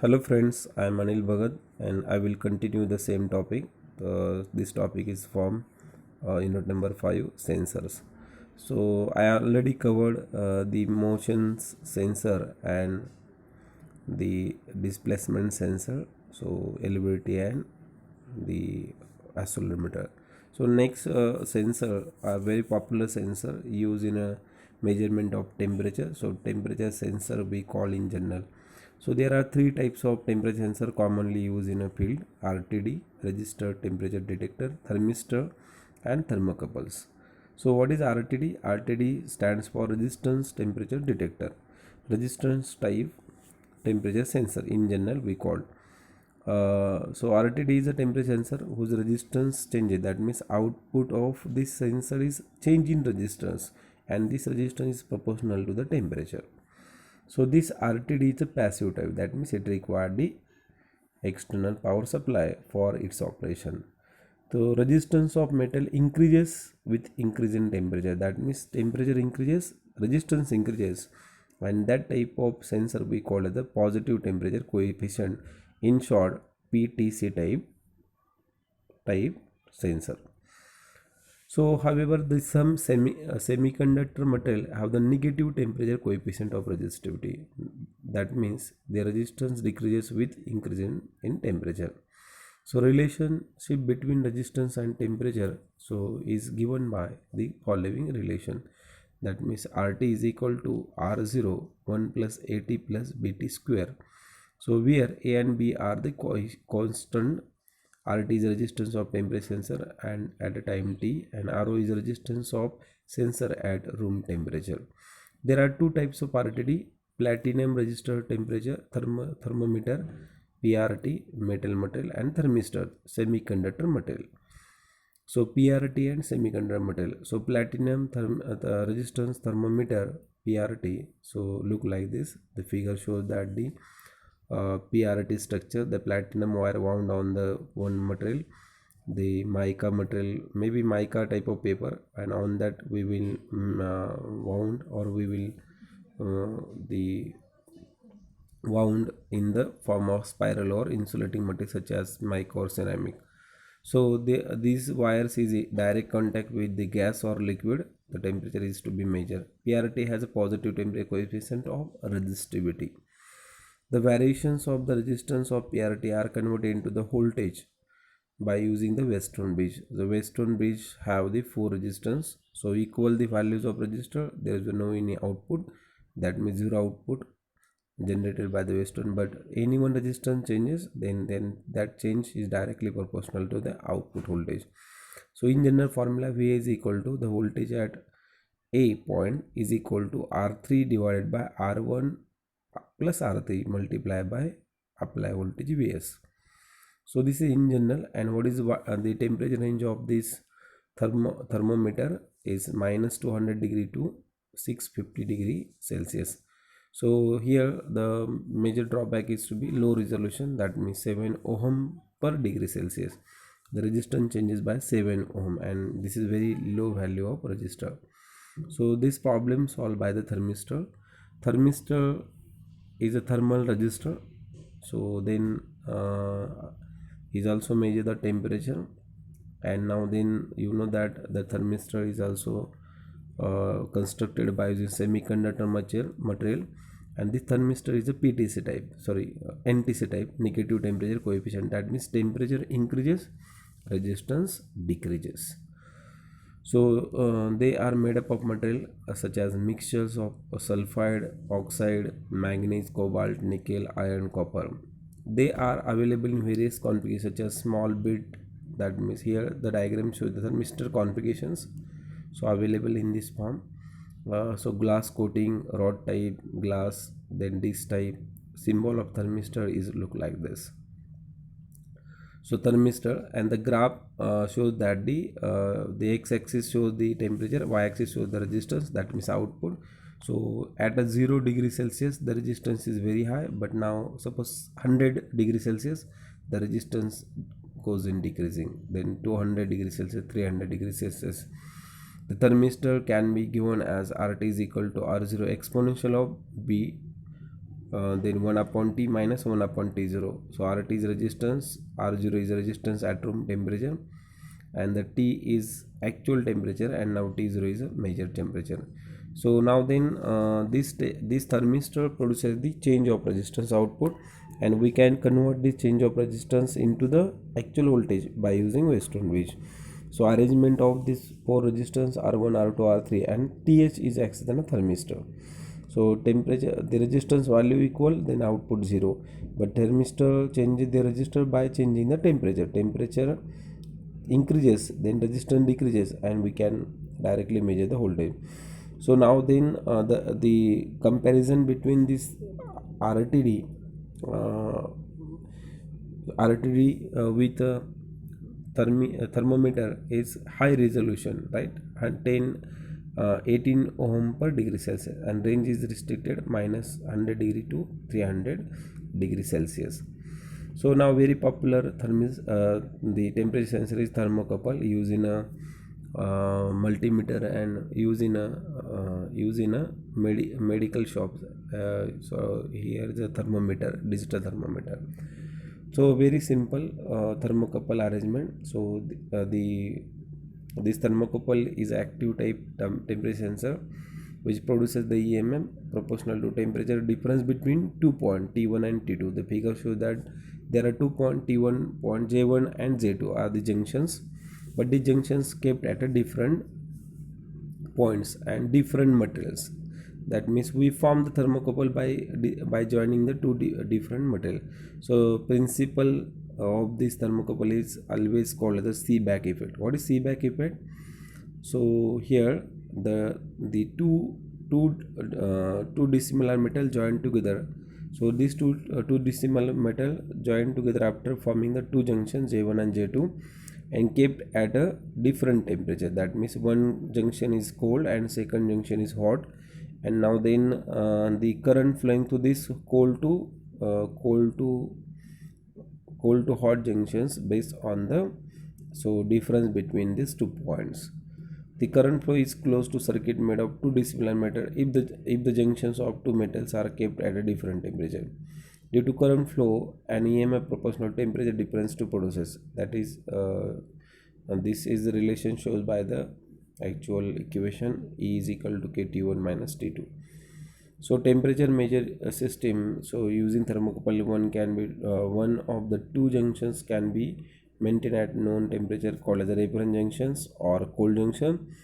Hello friends, I am Anil Bhagat and I will continue the same topic. This topic is from unit number 5 sensors. So I already covered the motions sensor and the displacement sensor, so elevation and the accelerometer. So next sensor, a very popular sensor used in a measurement of temperature. So temperature sensor we call in general. So there are three types of temperature sensor commonly used in a field: RTD, registered temperature detector, thermistor, and thermocouples. So what is RTD? RTD stands for resistance temperature detector. Resistance type temperature sensor in general we call. So RTD is a temperature sensor whose resistance changes. That means output of this sensor is change in resistance, and this resistance is proportional to the temperature. So this RTD is a passive type. That means it requires the external power supply for its operation. So resistance of metal increases with increase in temperature. That means temperature increases, resistance increases, and that type of sensor we call as the positive temperature coefficient. In short, PTC type sensor. So, however, some semiconductor material have the negative temperature coefficient of resistivity. That means their resistance decreases with increase in temperature. So, relationship between resistance and temperature is given by the following relation. That means RT is equal to R0 1 plus AT plus BT square. So, where A and B are the constant. RT is resistance of temperature sensor and at a time T, and RO is resistance of sensor at room temperature. There are two types of RTD: platinum resistor temperature thermometer PRT metal material, and thermistor semiconductor material. So PRT and semiconductor material. So platinum the resistance thermometer PRT. So look like this. The figure shows that the PRT structure, the platinum wire wound on the one material, the mica material, maybe mica type of paper, and on that we will wound, or we will the wound in the form of spiral or insulating material such as mica or ceramic. So these wires is in direct contact with the gas or liquid. The temperature is to be measured. PRT has a positive temperature coefficient of resistivity. The variations of the resistance of PRT are converted into the voltage by using the Weston bridge. The Weston bridge have the four resistance. So equal the values of resistor. There is no any output. That means zero output generated by the Weston. But any one resistance changes, then that change is directly proportional to the output voltage. So in general formula, V is equal to the voltage at A point is equal to R3 divided by R1 plus R3 multiplied by apply voltage Vs. So this is in general, and what is the temperature range of this thermometer is minus 200 degree to 650 degree Celsius. So here the major drawback is to be low resolution, that means 7 ohm per degree Celsius. The resistance changes by 7 ohm, and this is very low value of resistor. So this problem solved by the thermistor. Thermistor is a thermal resistor. So then is also measure the temperature, and now then you know that the thermistor is also constructed by using semiconductor material, and this thermistor is a PTC type, NTC type, negative temperature coefficient. That means temperature increases, resistance decreases. So they are made up of material such as mixtures of sulfide, oxide, manganese, cobalt, nickel, iron, copper. They are available in various configurations such as small bit. That means here the diagram shows the thermistor configurations. So available in this form. So glass coating, rod type, glass, then disc type. Symbol of thermistor is look like this. So thermistor, and the graph shows that the x-axis shows the temperature, y-axis shows the resistance, that means output. So at a 0 degree Celsius the resistance is very high, but now suppose 100 degree Celsius the resistance goes in decreasing, then 200 degree Celsius, 300 degree Celsius. The thermistor can be given as RT is equal to R0 exponential of B then 1 upon T minus 1 upon T0. So RT is resistance, R0 is resistance at room temperature, and the T is actual temperature, and now T0 is a measured temperature. So now then this thermistor produces the change of resistance output, and we can convert this change of resistance into the actual voltage by using Weston bridge. So arrangement of this four resistance R1, R2, R3, and TH is acts as a thermistor. So temperature, the resistance value equal, then output 0. But thermistor changes the resistor by changing the temperature. Temperature increases, then resistance decreases, and we can directly measure the voltage. So now then the comparison between this RTD uh, with thermometer is high resolution, right? And 18 ohm per degree Celsius, and range is restricted minus 100 degree to 300 degree Celsius. So now very popular the temperature sensor is thermocouple, used in a multimeter and used in a medical shops. So here is a thermometer, digital thermometer. So very simple thermocouple arrangement. So this thermocouple is active type temperature sensor which produces the EMF proportional to temperature difference between 2 points T1 and T2. The figure shows that there are 2 points T1, point J1 and J2 are the junctions, but the junctions kept at a different points and different materials. That means we form the thermocouple by joining the two different material. So principle of this thermocouple is always called as the Seebeck effect. What is Seebeck effect? So here the two dissimilar metal joined together. So these two dissimilar metal joined together after forming the two junctions J1 and J2 and kept at a different temperature. That means one junction is cold and second junction is hot, and now then the current flowing to this cold to hot junctions based on the difference between these 2 points. The current flow is close to circuit made of two dissimilar metal if the junctions of two metals are kept at a different temperature. Due to current flow, an EMF proportional temperature difference to produces. That is, and this is the relation shown by the actual equation E is equal to KT1 minus T2. So temperature measure system. So using thermocouple, one of the two junctions can be maintained at known temperature called as a reference junctions or cold junction.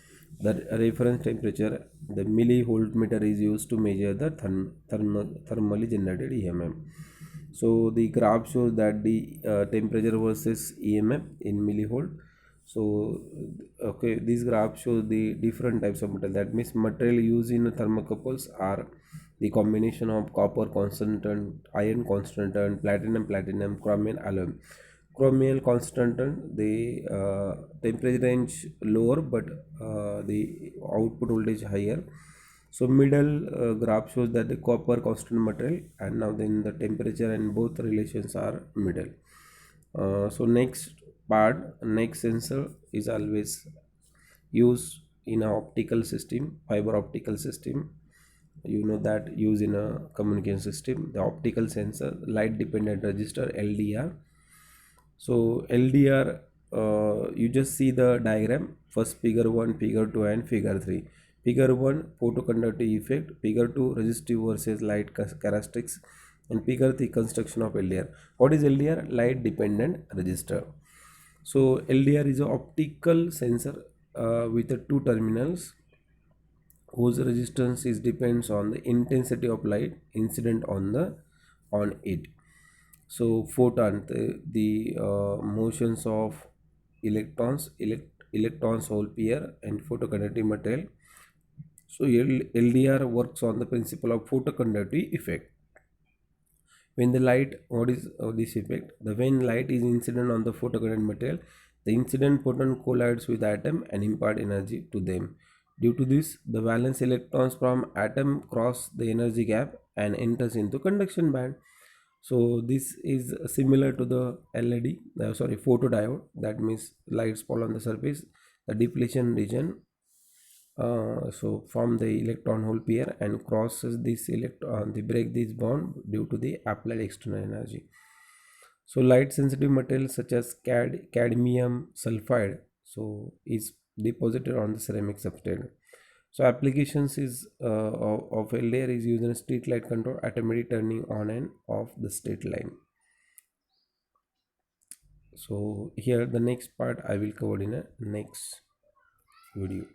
The reference temperature, the millivoltmeter, is used to measure the thermally generated EMF. So the graph shows that the temperature versus EMF in millivolt. So okay, this graph shows the different types of metal. That means material used in thermocouples are the combination of copper constant, iron constant, platinum, chromium, aluminum. Chromium constant, the temperature range lower, but the output voltage higher. So middle graph shows that the copper constant material, and now then the temperature and both relations are middle. So next sensor is always used in a optical system, fiber optical system. You know that used in a communication system. The optical sensor, light dependent resistor, LDR. So LDR, you just see the diagram. First figure 1, figure 2 and figure 3. Figure 1 photoconductive effect, figure 2 resistive versus light characteristics, and figure 3 construction of LDR. What is LDR? Light dependent resistor. So LDR is an optical sensor with the two terminals whose resistance is depends on the intensity of light incident on it. So photon, the motions of electrons hole pair and photoconductive material. So LDR works on the principle of photoconductive effect. When the light, what is this effect? When light is incident on the photoconductive material, the incident photon collides with atom and impart energy to them. Due to this, the valence electrons from atom cross the energy gap and enters into conduction band. So this is similar to the LED, photodiode. That means lights fall on the surface. The depletion region so form the electron hole pair and crosses this electron, they break this bond due to the applied external energy. So light sensitive materials such as cadmium sulfide so is deposited on the ceramic substrate. So applications is of a layer is used in street light control, automatic turning on and off the street line. So here the next part I will cover in a next video.